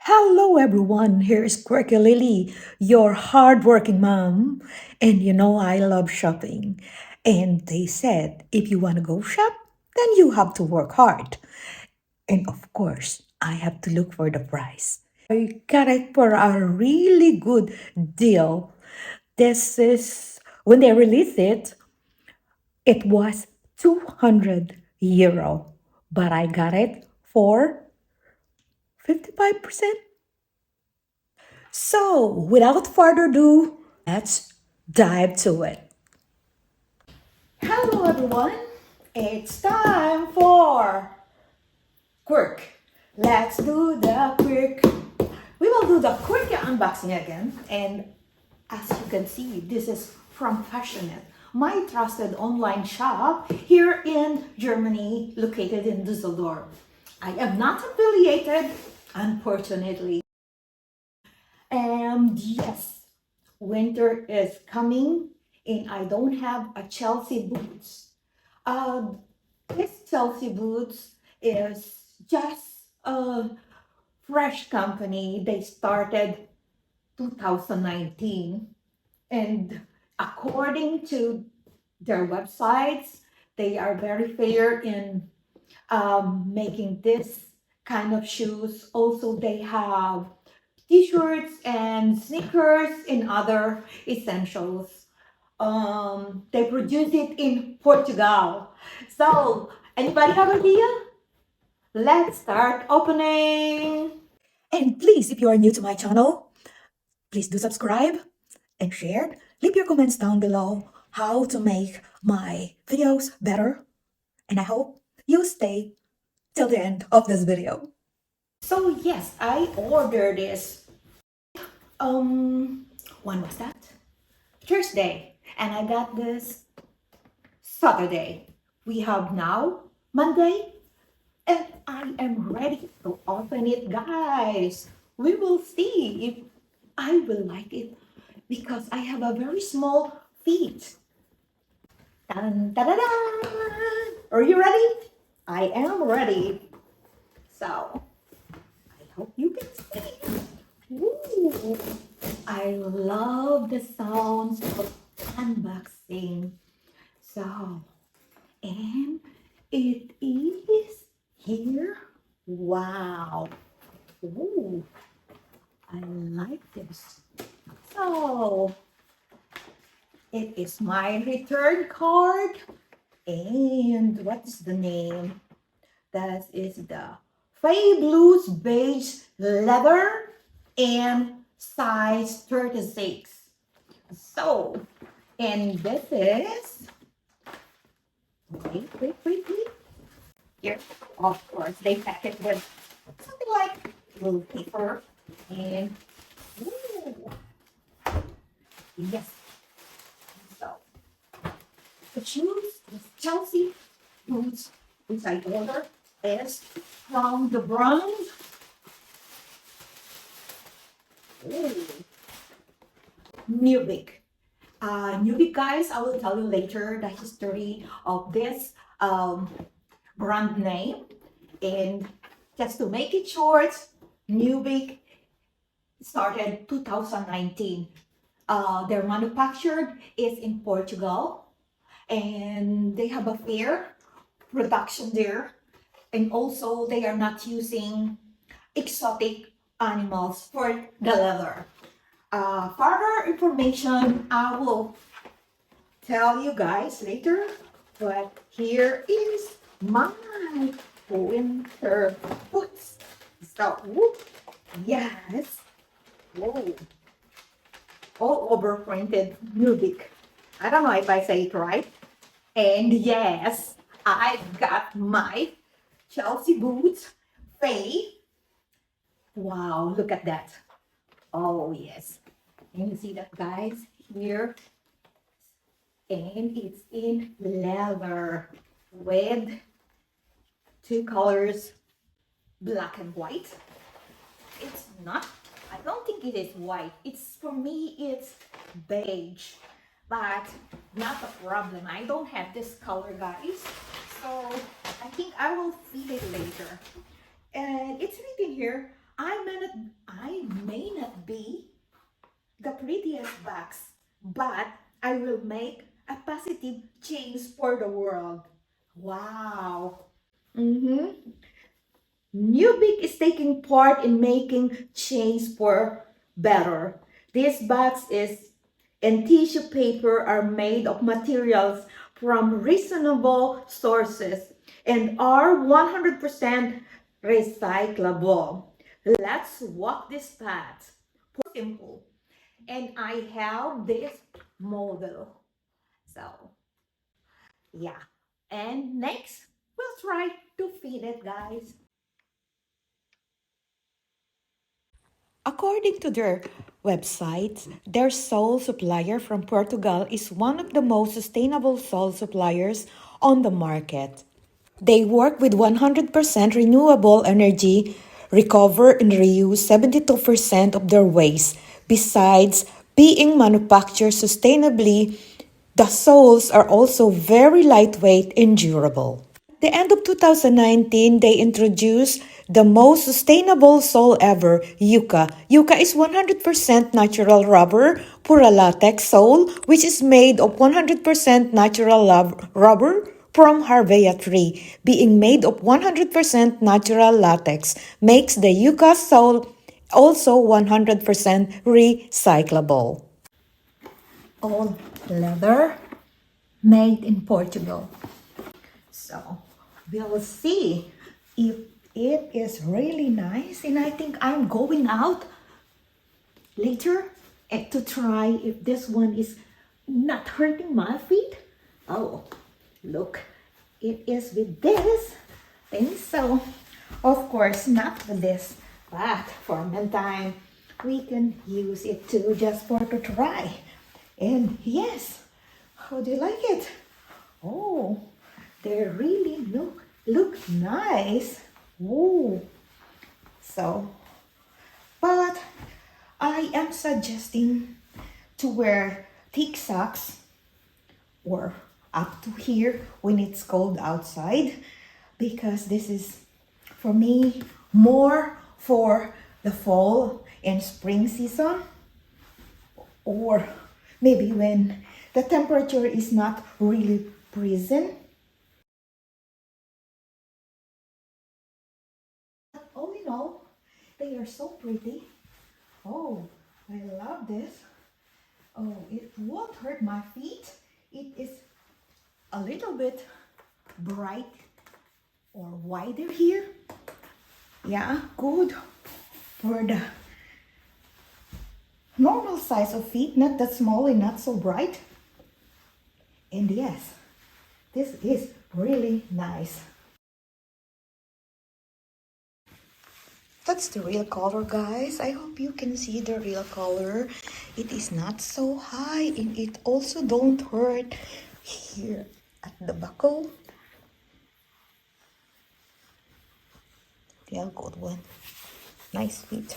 Hello everyone, here is Quirky Lily, your hardworking mom. And you know I love shopping. And they said if you want to go shop, then you have to work hard. And of course, I have to look for the price. I got it for a really good deal. This is when they released it, it was 200 euro, but I got it for 55%. So, without further ado, let's dive to it. Hello, everyone. It's time for quirk. Let's do the quirk. We will do the quirky unboxing again. And as you can see, this is from Fashionette, my trusted online shop here in Germany, located in Düsseldorf. I am not affiliated, unfortunately. And yes, winter is coming and I don't have a Chelsea boots. Uh, this Chelsea boots is just a fresh company. They started 2019 and according to their websites, they are very fair in making this kind of shoes. Also, they have t-shirts and sneakers and other essentials. They produce it in Portugal. So, anybody have an idea? Let's start opening. And please, if you are new to my channel, please do subscribe and share. Leave your comments down below how to make my videos better. And I hope you stay till the end of this video. So yes, I ordered this. Um, when was that? Thursday, and I got this Saturday. We have now Monday, and I am ready to open it, guys. We will see if I will like it because I have a very small feet. Dun, da, da, da. Are you ready? I am ready. So I hope you can see. Ooh, I love the sounds of unboxing. So, and it is here. Wow. Ooh, I like this. So, it is my return card. And what is the name? That is the Fay Blues Beige Leather and size 36. So, and this is, wait. Here, of course, they pack it with something like blue paper and, ooh, yes. So, the shoes, the Chelsea boots, which I ordered, is from the brand. Ooh, Nubikk. Nubikk, guys, I will tell you later the history of this brand name. And just to make it short, Nubikk started 2019. Their manufactured is in Portugal, and they have a fair production there. And also, they are not using exotic animals for the leather. Further information I will tell you guys later, but here is my winter boots. So, whoop, yes, whoa, all over printed Nubikk. I don't know if I say it right. And yes, I got my Chelsea boots, Faye. Wow, look at that. Oh, yes. Can you see that, guys? Here, and it's in leather with two colors, black and white. It's not, I don't think it is white. It's, for me, it's beige, but not a problem. I don't have this color, guys. So I think I will feel it later. And it's written here, I may not be the prettiest box, but I will make a positive change for the world. Wow. Mm-hmm. Nubikk is taking part in making change for better. This box is and tissue paper are made of materials from reasonable sources and are 100% recyclable. Let's walk this path. Simple. And I have this model. So, yeah. And next, we'll try to feed it, guys. According to their website, their sole supplier from Portugal is one of the most sustainable sole suppliers on the market. They work with 100% renewable energy, recover and reuse 72% of their waste. Besides being manufactured sustainably, the soles are also very lightweight and durable. The end of 2019, they introduced the most sustainable sole ever, Yucca. Yucca is 100% natural rubber for a latex sole, which is made of 100% natural rubber from Harvea tree. Being made of 100% natural latex makes the Yucca sole also 100% recyclable. All leather made in Portugal. So we'll see if it is really nice. And I think I'm going out later to try if this one is not hurting my feet. Oh, look, it is with this thing. So, of course, not with this, but for meantime, we can use it too just for to try. And yes, how do you like it? Oh, they really look nice. Ooh. So, but I am suggesting to wear thick socks or up to here when it's cold outside, because this is for me more for the fall and spring season, or maybe when the temperature is not really freezing. All in all, they are so pretty. Oh, I love this. Oh, it won't hurt my feet. It is a little bit bright or wider here. Yeah, good for the normal size of feet, not that small and not so bright. And yes, this is really nice. That's the real color, guys. I hope you can see the real color. It is not so high and it also don't hurt here at the buckle. Real good one. Nice fit.